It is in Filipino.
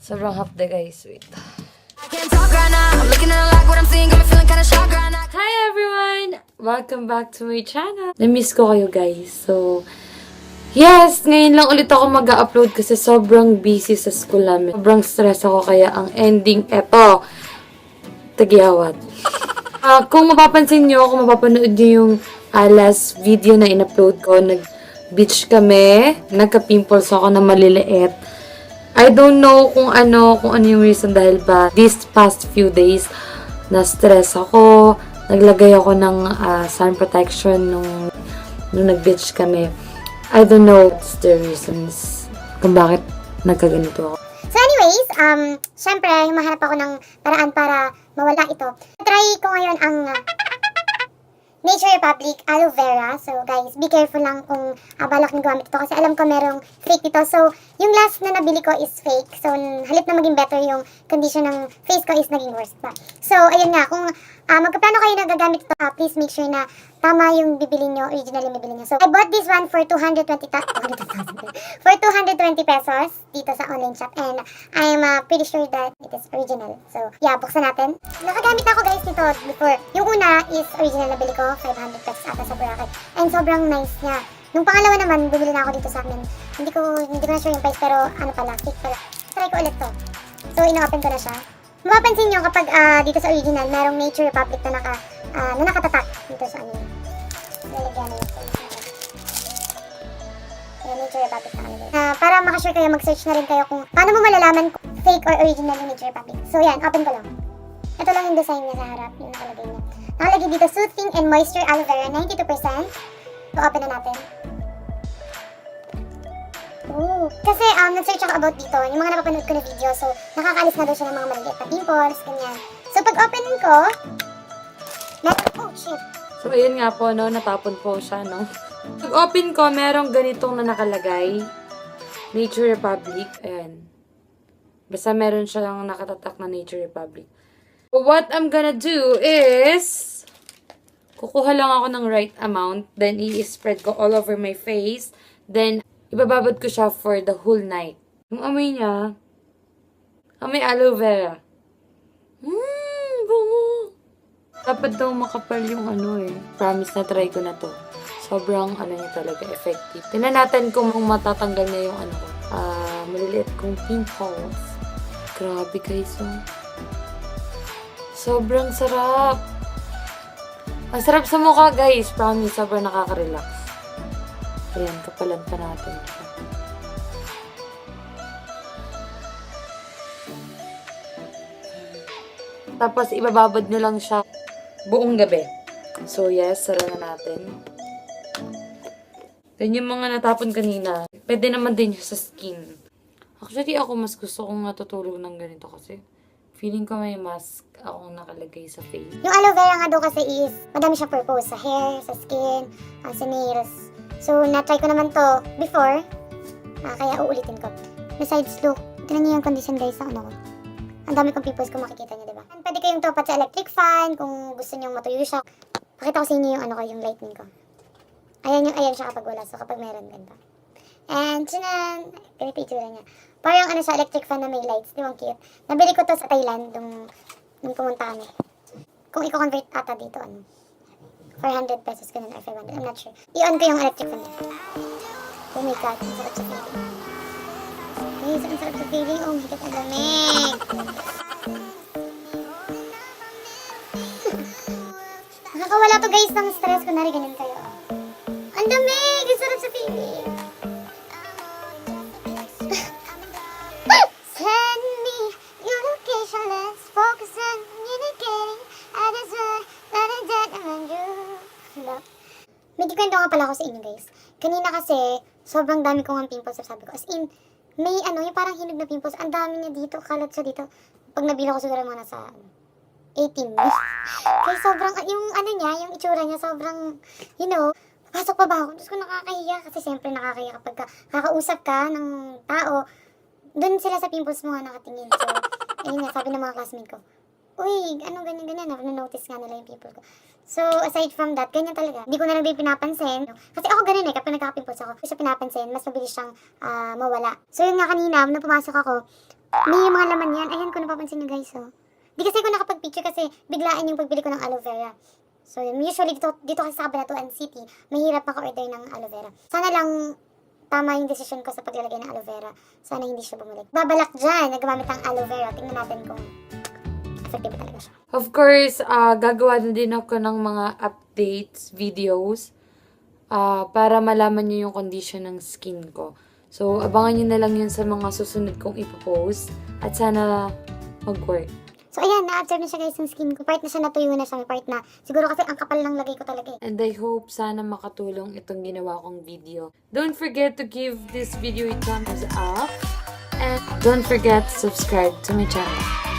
Sobrang half day guys. Wait. Hi everyone! Welcome back to my channel. Na-miss ko kayo guys. So, yes! Ngayon lang ulit ako mag-upload kasi sobrang busy sa school namin. Sobrang stress ako kaya ang ending eto. Tagiyawat. Kung mapapansin nyo, kung mapapanood nyo yung last video na in-upload ko, nag-beach kami, nagka-pimples ako na maliliit. I don't know kung ano yung reason dahil ba these past few days na-stress ako, naglagay ako ng sun protection nung nag-beach kami. I don't know what's the reasons kung bakit nagkaganito ako. So anyways, syempre, humahanap ako ng paraan para mawala ito. Try ko ngayon ang Nature Republic Aloe Vera. So guys, be careful lang kung balak nyo gumamit ito kasi alam ko merong fake dito. So yung last na nabili ko is fake. So halip na maging better yung condition ng face ko is naging worse pa. So ayun nga, kung magkaplano kayo na gagamit ito, please make sure na tama yung bibili nyo, original yung bibili nyo. So I bought this one for 220 pesos dito sa online shop and I'm pretty sure that it is original. So yeah, buksan natin. Nakagamit ako guys nito before. Yung una is original na bili ko, 500 pesos ata sa Boracay. And sobrang nice niya. Nung pangalawa naman, bumili na ako dito sa amin. Hindi ko na sure yung price pero ano pala, fake pala. Try ko ulit to. So ino-open ko na siya. Mapapansin nyo kapag dito sa original, merong Nature Republic na nakatatak dito sa ano. Lalagyan na ito. Ayan, Nature Republic na ano. Para makasure kayo, mag-search na rin kayo kung paano mo malalaman kung fake or original yung Nature Republic. So yan, open ko lang. Ito lang yung design niya sa harap, yung nakalagay niya. Nakalagay dito, Soothing and Moisture Aloe Vera, 92%. So open na natin. Ooh. Kasi nag-search ako about dito, yung mga napapanood ko na video, so nakakaalis na daw siya ng mga maliliit na pimples, ganyan. So pag open ko, oh shit. So ayun nga po, no, natapon po siya, no. Pag open ko, merong ganitong na nakalagay. Nature Republic. Ayan. Basta meron siyang nakatatak na Nature Republic. So what I'm gonna do is kukuha lang ako ng right amount, then i-spread ko all over my face, then ibababad ko siya for the whole night. Yung amoy niya, amoy aloe vera. Bango. Dapat daw makapal yung ano eh. Promise na try ko na to. Sobrang ano niya talaga, effective. Tingnan natin kung matatanggal na yung ano ko. Maliliit kong pimples. Grabe guys, oh. Sobrang sarap. Ang sarap sa mukha guys. Promise, sobrang nakaka-relax. Ayan, kapalan pa natin siya. Tapos, ibababad nyo lang siya buong gabi. So, yes, sara na natin. Then, yung mga natapon kanina, pwede naman din sa skin. Actually, ako mas gusto kong natutulog ng ganito kasi feeling ko may mask akong nakalagay sa face. Yung aloe vera nga daw kasi is, madami siyang purpose sa hair, sa skin, sa nails. So, na-try ko naman to before, kaya uulitin ko. Besides look, tingnan niyo yung condition guys sa ano ko. Ang dami kong pimples kung makikita niyo, diba? Pwede kayong topat sa electric fan kung gusto niyo matuyo siya. Pakita ko sa inyo yung ano ko, yung lightning ko. Ayan siya kapag wala, so kapag meron ganda. And, sinan, ganito itsura niya. Parang ano siya, electric fan na may lights, di ba cute? Nabili ko to sa Thailand nung pumunta kami. Kung i-convert ata dito, 400 pesos ganun or 500, I'm not sure. I-on ko yung electric fan niya. Oh my god, ang sarap sa feeling. Guys, ang sarap sa feeling. Oh my god, ang lamig. Nakakawala to guys ng stress. Kunwari ganyan kayo. Ang lamig! Ang sarap sa feeling. Send me your location. Let's focus on communicating. I just want you. May kwento nga pala ako sa inyo guys. Kanina kasi, sobrang dami kong pimples sabi ko. As in, may yung parang hinog na pimples. Ang dami niya dito, kalat siya dito. Pag nabila ko siguro mga nasa 18. Kaya sobrang, yung yung itsura niya, sobrang, pasok pa ba ako? Tapos ko nakakahiya kasi siyempre nakakahiya kapag kakausap ka ng tao. Doon sila sa pimples mo nga nakatingin. So, ayun nga, sabi ng mga classmate ko, uy, ganyan. Na-notice nga nila yung people ko. So, aside from that, ganyan talaga. Hindi ko na lang din pinapansin. Kasi ako ganun eh, kapag nagkaka-pimples ako, kasi pinapansin, mas mabilis siyang mawala. So, yun nga kanina, nung pumasok ako, May mga laman yan. Ayan, kung napapansin nyo guys, oh. Di kasi ako nakapag-picture kasi biglaan yung pagpili ko ng aloe vera. So, usually dito kasi sa Cabanatuan City, mahirap maka-order ng aloe vera. Sana lang tama yung decision ko sa paglalagay ng aloe vera. Sana hindi siya bumalik. Babalak dyan na gumamit ng aloe vera. Tingnan natin kung effective talaga siya. Of course, gagawa na din ako ng mga updates, videos, para malaman nyo yung condition ng skin ko. So, abangan nyo na lang yun sa mga susunod kong ipopost. At sana mag-work. So, ayan, na-absorb na siya guys yung skin ko. Part na siya, natuyo na siya. May part na, siguro kasi ang kapal ng lagay ko talaga eh. And I hope sana makatulong itong ginawa kong video. Don't forget to give this video a thumbs up. And don't forget to subscribe to my channel.